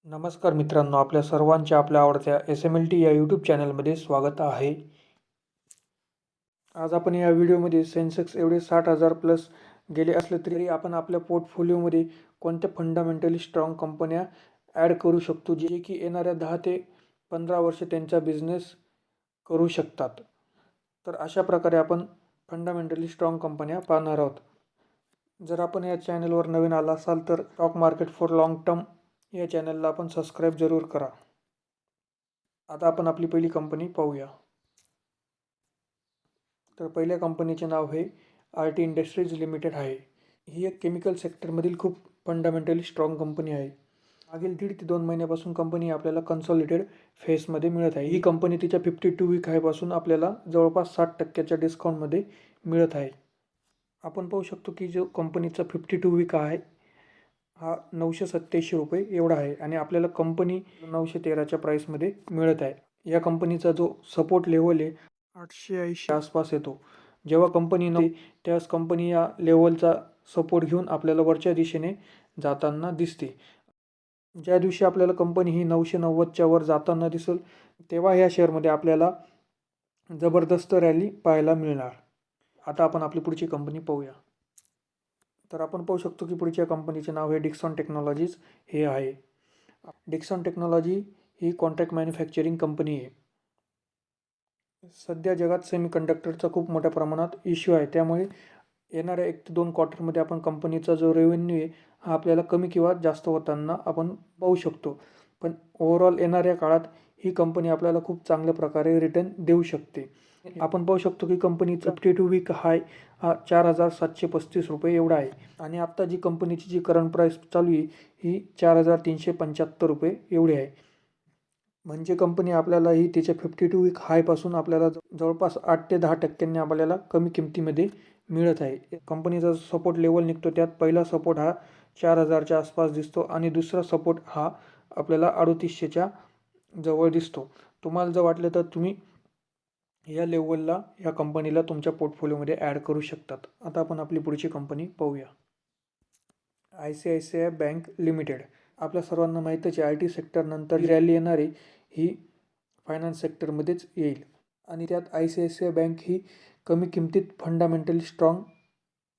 नमस्कार मित्रांनो, आपल्या सर्वांच्या आपल्या आवडत्या SMLT या यूट्यूब चॅनलमध्ये स्वागत आहे. आज आपण या व्हिडिओमध्ये सेन्सेक्स एवढे 60,000 प्लस गेले असले तरी आपण आपल्या पोर्टफोलिओमध्ये कोणत्या फंडामेंटली स्ट्रॉंग कंपन्या ॲड करू शकतो, जे की येणाऱ्या 10 ते 15 वर्ष त्यांचा बिझनेस करू शकतात. तर अशा प्रकारे आपण फंडामेंटली स्ट्रॉंग कंपन्या पाहणार आहोत. जर आपण या चॅनलवर नवीन आला असाल तर stock market for long term या चॅनलला आपण सबस्क्राईब जरूर करा. आता आपण आपली पहिली कंपनी पाहूया. तर पहिल्या कंपनीचे नाव हे RT इंडस्ट्रीज लिमिटेड आहे. ही एक केमिकल सेक्टरमधील खूप फंडामेंटली स्ट्रॉंग कंपनी आहे. मागील 1.5 ते 2 महिन्यापासून कंपनी आपल्याला कन्सॉलिडेटेड फेसमध्ये मिळत आहे. ही कंपनी तिच्या 52 वीक हायपासून आपल्याला जवळपास 60% डिस्काउंटमध्ये मिळत आहे. आपण पाहू शकतो की जो कंपनीचा 52 वीक आहे हा 987 रुपये एवढा आहे आणि आपल्याला कंपनी 913च्या प्राईसमध्ये मिळत आहे. या कंपनीचा जो सपोर्ट लेवल आहे 880 आसपास येतो. जेव्हा कंपनी त्यावेळेस कंपनी या लेवलचा सपोर्ट घेऊन आपल्याला वरच्या दिशेने जाताना दिसते. ज्या दिवशी आपल्याला कंपनी ही 990च्या वर जाताना दिसेल तेव्हा या शेअरमध्ये आपल्याला जबरदस्त रॅली पाहायला मिळणार. आता आपण आपली पुढची कंपनी पाहूया. तर आपण पाहू शकतो की पुढच्या कंपनीचे नाव हे डिक्सॉन टेक्नॉलॉजीज हे आहे. डिक्सॉन टेक्नॉलॉजी ही कॉन्ट्रॅक्ट मॅन्युफॅक्चरिंग कंपनी आहे. सध्या जगात सेमीकंडक्टरचा खूप मोठ्या प्रमाणात इश्यू आहे. त्यामुळे येणाऱ्या 1 ते 2 क्वार्टरमध्ये आपण कंपनीचा जो रेव्हेन्यू आहे हा आपल्याला कमी किंवा जास्त होताना आपण पाहू शकतो. पण ओव्हरऑल येणाऱ्या काळात ही कंपनी आपल्याला खूप चांगल्या प्रकारे रिटर्न देऊ शकते. आपण पाहू शकतो की कंपनीचा 52 वीक हाय हा 4,735 रुपये एवढा आहे आणि आत्ता जी कंपनीची जी करंट प्राईस चालू आहे ही 4,375 रुपये एवढी आहे. म्हणजे कंपनी आपल्याला ही तिच्या 52 वीक हायपासून आपल्याला जवळपास 8 ते 10% आपल्याला कमी किमतीमध्ये मिळत आहे. कंपनीचा सपोर्ट लेवल निघतो त्यात पहिला सपोर्ट हा 4,000च्या आसपास दिसतो आणि दुसरा सपोर्ट हा आपल्याला 3800च्या जवळ दिसतो. तुम्हाला जर वाटलं तर तुम्ही या लेवलला या कंपनीला तुमच्या पोर्टफोलिओमध्ये ॲड करू शकतात. आता आपण आपली पुढची कंपनी पाहूया. ICICI bank limited. आपल्या सर्वांना माहीतच आहे IT सेक्टरनंतर रॅली येणारी ही फायनान्स सेक्टरमध्येच येईल आणि त्यात ICICI बँक ही कमी किमतीत फंडामेंटली स्ट्रॉंग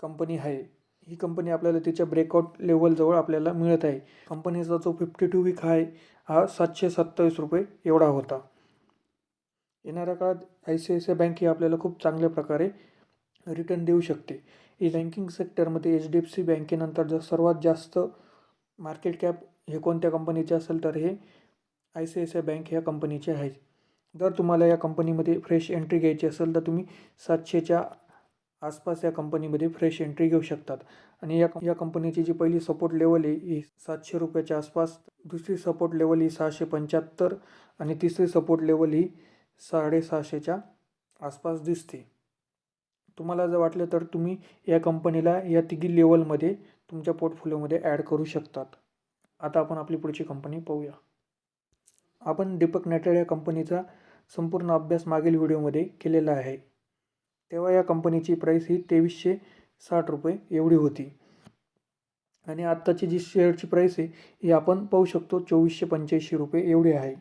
कंपनी आहे. ही कंपनी आपल्याला तिच्या ब्रेकआउट लेवलजवळ आपल्याला मिळत आहे. कंपनीचा जो 52 वीक आहे हा 727 रुपये एवढा होता. येणाऱ्या काळात ICICI बँक ही आपल्याला खूप चांगल्या प्रकारे रिटर्न देऊ शकते. ही बँकिंग सेक्टरमध्ये HDFC बँकेनंतर जर सर्वात जास्त मार्केट कॅप हे कोणत्या कंपनीचे असेल तर हे ICICI बँक ह्या कंपनीचे आहे. जर तुम्हाला या कंपनीमध्ये फ्रेश एंट्री घ्यायची असेल तर तुम्ही 700च्या आसपास या कंपनीमध्ये फ्रेश एंट्री घेऊ शकतात आणि या कंपनीची जी पहिली सपोर्ट लेवल आहे ही 700 रुपयाच्या आसपास, दुसरी सपोर्ट लेवल ही 675 आणि तिसरी सपोर्ट लेवल ही 650च्या आसपास दिसते. तुम्हाला जर वाटलं तर तुम्ही या कंपनीला या तिघी लेवलमध्ये तुमच्या पोर्टफोलिओमध्ये ॲड करू शकतात. आता आपण आपली पुढची कंपनी पाहूया. आपण दीपक नायट्रेड या कंपनीचा संपूर्ण अभ्यास मागील व्हिडिओमध्ये केलेला आहे. तेव्हा या कंपनीची प्राईस ही 2360 रुपये एवढी होती आणि आत्ताची जी शेअरची प्राईस आहे ही आपण पाहू शकतो 2485 रुपये एवढी आहे.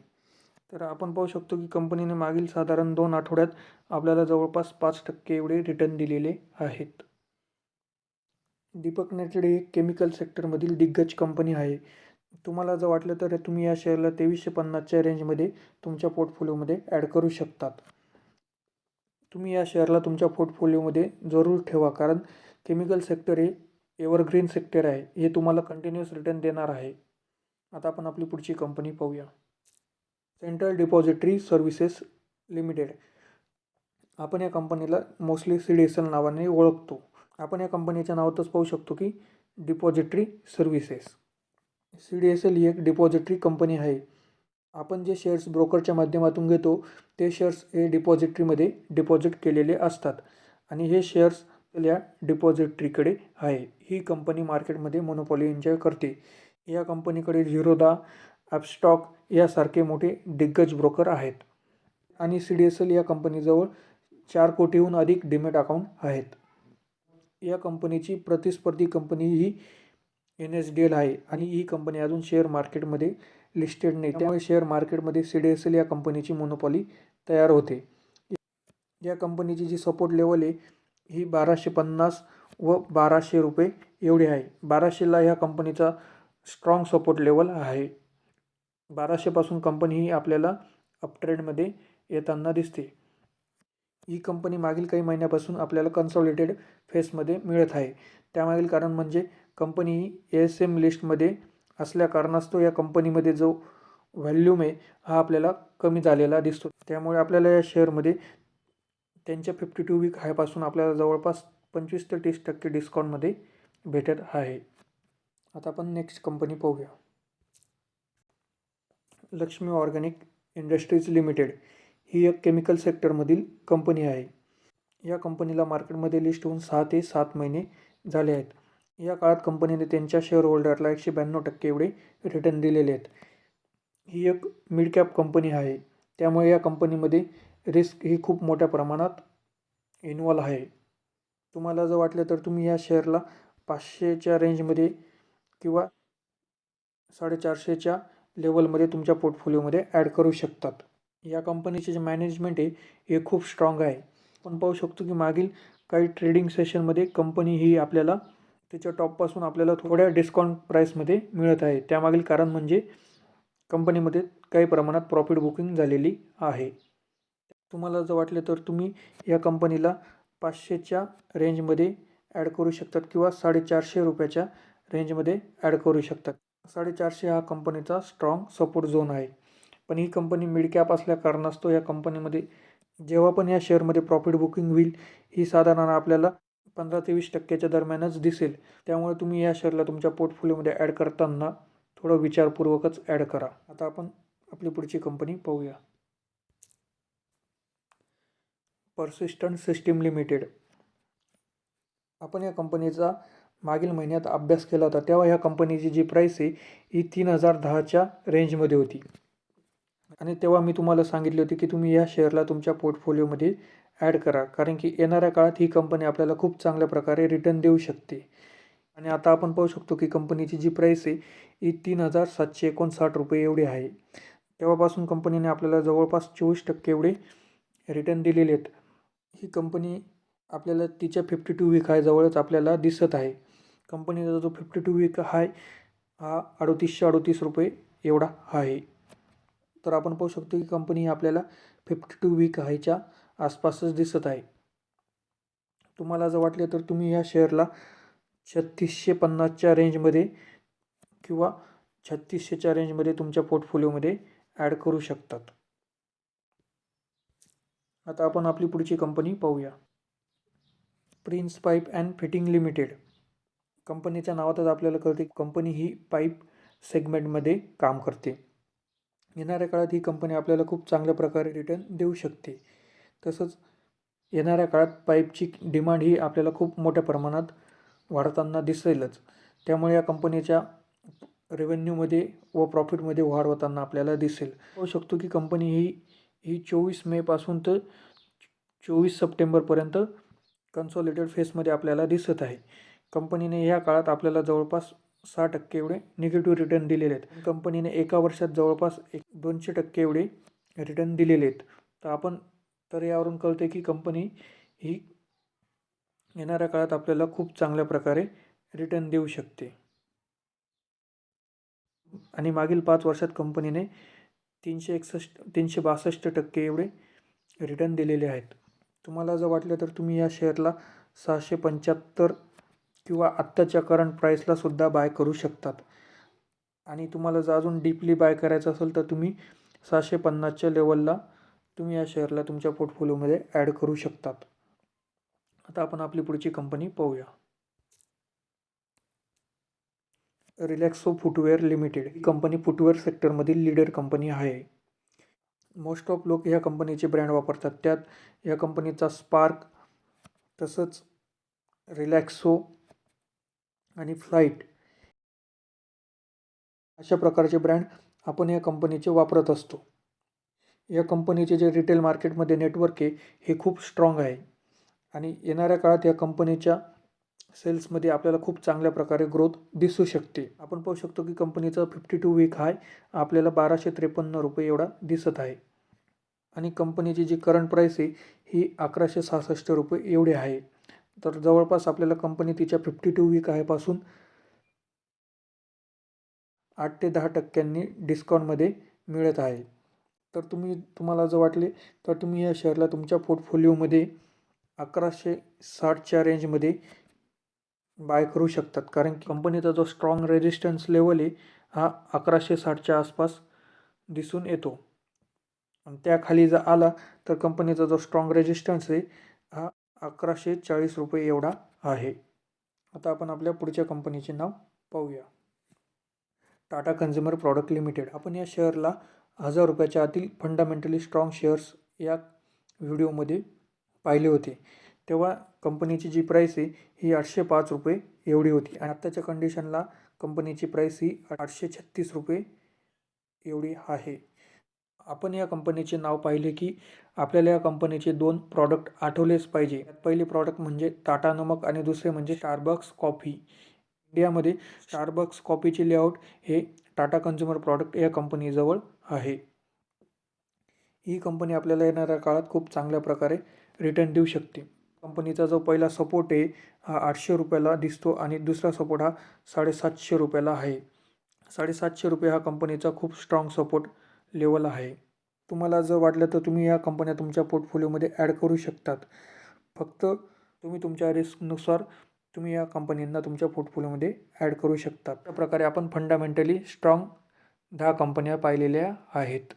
तर आपण पाहू शकतो की कंपनीने मागील साधारण 2 आठवड्यात आपल्याला जवळपास 5% एवढे रिटर्न दिलेले आहेत. दीपक नायट्रेड ही केमिकल सेक्टरमधील दिग्गज कंपनी आहे. तुम्हाला जर वाटलं तर तुम्ही या शेअरला 2350च्या रेंजमध्ये तुमच्या पोर्टफोलिओमध्ये ॲड करू शकतात. तुम्ही या शेअरला तुमच्या पोर्टफोलिओमध्ये जरूर ठेवा, कारण केमिकल सेक्टर हे एव्हरग्रीन सेक्टर आहे. हे तुम्हाला कंटिन्युअस रिटर्न देणार आहे. आता आपण आपली पुढची कंपनी पाहूया. Central depository services limited. आपण या कंपनीला मोस्टली CDSL नावाने ओळखतो. आपण या कंपनीच्या नावातच पाहू शकतो की डिपॉझिटरी सर्व्हिसेस. CDSL ही एक डिपॉझिटरी कंपनी आहे. आपण जे शेअर्स ब्रोकरच्या माध्यमातून घेतो ते शेअर्स हे डिपॉझिटरीमध्ये डिपॉझिट केलेले असतात आणि हे शेअर्स या डिपॉझिटरीकडे आहे. ही कंपनी मार्केटमध्ये मोनोपॉली एन्जॉय करते. या कंपनीकडे झिरोदा, ॲपस्टॉक यासारखे मोठे दिग्गज ब्रोकर आहेत आणि CDSL या कंपनीजवळ 4 कोटीहून अधिक डीमॅट अकाउंट आहेत. या कंपनीची प्रतिस्पर्धी कंपनी ही NSDL आहे आणि ही कंपनी अजून शेअर मार्केटमध्ये लिस्टेड नाही, त्यामुळे शेअर मार्केटमध्ये CDSL या कंपनीची मोनोपॉली तयार होते. या कंपनीची जी सपोर्ट लेवल आहे ही 1250 व 1200 रुपये एवढी आहे. 1200ला ह्या कंपनीचा स्ट्रॉंग सपोर्ट लेवल आहे. 1200पासून कंपनी ही आपल्याला अपट्रेंडमध्ये येताना दिसते. ही कंपनी मागील काही महिन्यापासून आपल्याला कन्सॉलिडेटेड फेसमध्ये मिळत आहे. त्यामागील कारण म्हणजे कंपनी ही ASM लिस्टमध्ये असल्या कारणास्तव या कंपनीमध्ये जो व्हॅल्यूम आहे हा आपल्याला कमी झालेला दिसतो. त्यामुळे आपल्याला या शेअरमध्ये त्यांच्या 52 वीक हायपासून आपल्याला जवळपास 25 ते 30% डिस्काउंटमध्ये भेटत आहे. आता आपण नेक्स्ट कंपनी पाहूया. लक्ष्मी ऑर्गॅनिक इंडस्ट्रीज लिमिटेड ही एक केमिकल सेक्टरमधील कंपनी आहे. या कंपनीला मार्केटमध्ये लिस्ट होऊन 6 ते 7 महिने झाले आहेत. या काळात कंपनीने त्यांच्या शेअर होल्डरला 192% एवढे रिटर्न दिलेले आहेत. ही एक मिड कॅप कंपनी आहे, त्यामुळे या कंपनीमध्ये रिस्क ही खूप मोठ्या प्रमाणात इन्व्हॉल्व आहे. तुम्हाला जर वाटलं तर तुम्ही या शेअरला 500च्या रेंजमध्ये किंवा 450च्या लेवलमध्ये तुमच्या पोर्टफोलिओमध्ये ॲड करू शकतात. या कंपनीचे जे मॅनेजमेंट आहे हे खूप स्ट्रॉंग आहे. आपण पाहू शकतो की मागील काही ट्रेडिंग सेशनमध्ये कंपनी ही आपल्याला त्याच्या टॉपपासून आपल्याला थोड्या डिस्काउंट प्राईसमध्ये मिळत आहे. त्यामागील कारण म्हणजे कंपनीमध्ये काही प्रमाणात प्रॉफिट बुकिंग झालेली आहे. तुम्हाला जर वाटले तर तुम्ही या कंपनीला 500च्या रेंजमध्ये ॲड करू शकतात किंवा 450 रुपयाच्या रेंजमध्ये ॲड करू शकतात. 450 हा कंपनीचा स्ट्रॉंग सपोर्ट झोन आहे. पण ही कंपनी मिड कॅप असल्या कारणास्तव या कंपनीमध्ये जेव्हा पण या शेअरमध्ये प्रॉफिट बुकिंग होईल ही साधारण आपल्याला 15 ते 20% दरम्यानच दिसेल. त्यामुळे तुम्ही या शेअरला तुमच्या पोर्टफोलिओमध्ये ॲड करताना थोडं विचारपूर्वकच ॲड करा. आता आपण आपली पुढची कंपनी पाहूया. Persistent system limited. आपण या कंपनीचा मागील महिन्यात अभ्यास केला होता, तेव्हा या कंपनीची जी प्राईस आहे ही 3010च्या रेंजमध्ये होती आणि तेव्हा मी तुम्हाला सांगितले होते की तुम्ही या शेअरला तुमच्या पोर्टफोलिओमध्ये ॲड करा, कारण की येणाऱ्या काळात ही कंपनी आपल्याला खूप चांगल्या प्रकारे रिटर्न देऊ शकते. आणि आता आपण पाहू शकतो की कंपनीची जी प्राईस आहे ही 3759 रुपये एवढी आहे. तेव्हापासून कंपनीने आपल्याला जवळपास 24% एवढे रिटर्न दिलेले आहेत. ही कंपनी आपल्याला तिच्या 52 वीक हाय जवळच आपल्याला दिसत आहे. कंपनीचा जो 52 वीक हाय हा 3838 रुपये एवढा आहे. तर आपण पाहू शकतो की कंपनी आपल्याला 52 वीक हायच्या आसपासच दिसत आहे. तुम्हाला जर वाटले तर तुम्ही या शेअरला 3650च्या रेंजमध्ये किंवा 3600च्या रेंजमध्ये तुमच्या पोर्टफोलिओमध्ये ॲड करू शकतात. आता आपण आपली पुढची कंपनी पाहूया. Prince pipe and fitting limited. कंपनीच्या नावातच आपल्याला कळते की कंपनी ही पाईप सेगमेंटमध्ये काम करते. येणाऱ्या काळात ही कंपनी आपल्याला खूप चांगल्या प्रकारे रिटर्न देऊ शकते. तसंच येणाऱ्या काळात पाईपची डिमांड ही आपल्याला खूप मोठ्या प्रमाणात वाढताना दिसेलच. त्यामुळे या कंपनीच्या रेव्हेन्यूमध्ये व प्रॉफिटमध्ये वाढ होताना आपल्याला दिसेल. पाहू शकतो की कंपनी ही 24 मेपासून तर 24 सप्टेंबरपर्यंत कन्सॉलिडेटेड फेसमध्ये आपल्याला दिसत आहे. कंपनीने या काळात आपल्याला जवळपास 6% एवढे निगेटिव्ह रिटर्न दिलेले आहेत. कंपनीने एका वर्षात जवळपास 200% एवढे रिटर्न दिलेले आहेत. तर यावरून कळते की कंपनी ही येणाऱ्या काळात आपल्याला खूप चांगल्या प्रकारे रिटर्न देऊ शकते. आणि मागील 5 वर्षात कंपनीने 362% एवढे रिटर्न दिलेले आहेत. तुम्हाला जर वाटलं तर तुम्ही या शेअरला 675 किंवा आत्ताच्या करंट प्राईसला सुद्धा बाय करू शकतात. आणि तुम्हाला जर अजून डीपली बाय करायचं असेल तर तुम्ही 750च्या लेवलला तुम्ही या शेअरला तुमच्या पोर्टफोलिओमध्ये ॲड करू शकतात. आता आपण आपली पुढची कंपनी पाहूया. Relaxo footwear limited. ही कंपनी फुटवेअर सेक्टरमधील लीडर कंपनी आहे. मोस्ट ऑफ लोक ह्या कंपनीचे ब्रँड वापरतात. त्यात या कंपनीचा स्पार्क, तसंच रिलॅक्सो आणि फ्लाईट अशा प्रकारचे ब्रँड आपण या कंपनीचे वापरत असतो. या कंपनीचे जे रिटेल मार्केटमध्ये नेटवर्क आहे हे खूप स्ट्रॉंग आहे आणि येणाऱ्या काळात या कंपनीच्या सेल्समध्ये आपल्याला खूप चांगल्या प्रकारे ग्रोथ दिसू शकते. आपण पाहू शकतो की कंपनीचा 52 वीक हाय आपल्याला 1253 रुपये एवढा दिसत आहे आणि कंपनीची जी करंट प्राईस आहे ही 1166 रुपये एवढी आहे. तर जवळपास आपल्याला कंपनी तिच्या 52 वीक हायपासून 8 ते 10% डिस्काउंटमध्ये मिळत आहे. तर तुम्हाला जर वाटले तर तुम्ही या शेअरला तुमच्या पोर्टफोलिओमध्ये 1160च्या रेंजमध्ये बाय करू शकतात. कारण की कंपनीचा जो स्ट्रॉंग रेजिस्टन्स लेवल आहे हा 1160च्या आसपास दिसून येतो आणि त्याखाली जर आला तर कंपनीचा जो स्ट्रॉंग रेजिस्टन्स आहे हा 1140 रुपये एवढा आहे. आता आपण आपल्या पुढच्या कंपनीचे नाव पाहूया. Tata consumer product limited. आपण या शेअरला 1000 रुपयाच्या आतील फंडामेंटली स्ट्रॉंग शेअर्स या व्हिडिओमध्ये पाहिले होते. तेव्हा कंपनीची जी प्राईस आहे ही 805 रुपये एवढी होती आणि आत्ताच्या कंडिशनला कंपनीची प्राईस ही 836 रुपये एवढी आहे. आपण या कंपनीचे नाव पाहिले की आपल्याला या कंपनीचे 2 प्रॉडक्ट आठवलेच पाहिजे. पहिले प्रॉडक्ट म्हणजे टाटा नमक आणि दुसरे म्हणजे स्टारबक्स कॉफी. इंडियामध्ये स्टारबक्स कॉफीचे लेआउट हे टाटा कन्झ्युमर प्रॉडक्ट या कंपनीजवळ आहे. ही कंपनी आपल्याला येणाऱ्या काळात खूप चांगल्या प्रकारे रिटर्न देऊ शकते. कंपनीचा जो पहिला सपोर्ट आहे हा 800 रुपयाला दिसतो आणि दुसरा सपोर्ट हा 750 रुपयाला आहे. 750 रुपये हा कंपनीचा खूप स्ट्रॉंग सपोर्ट लेवल आहे. तुम्हाला जर वाटलं तर तुम्ही या कंपन्या तुमच्या पोर्टफोलिओमध्ये ॲड करू शकतात. फक्त तुम्ही तुमच्या रिस्कनुसार तुम्ही या कंपन्यांना तुमच्या पोर्टफोलिओमध्ये ॲड करू शकता. त्या प्रकारे आपण फंडामेंटली स्ट्रॉंग 10 कंपन्या पाहिलेल्या आहेत.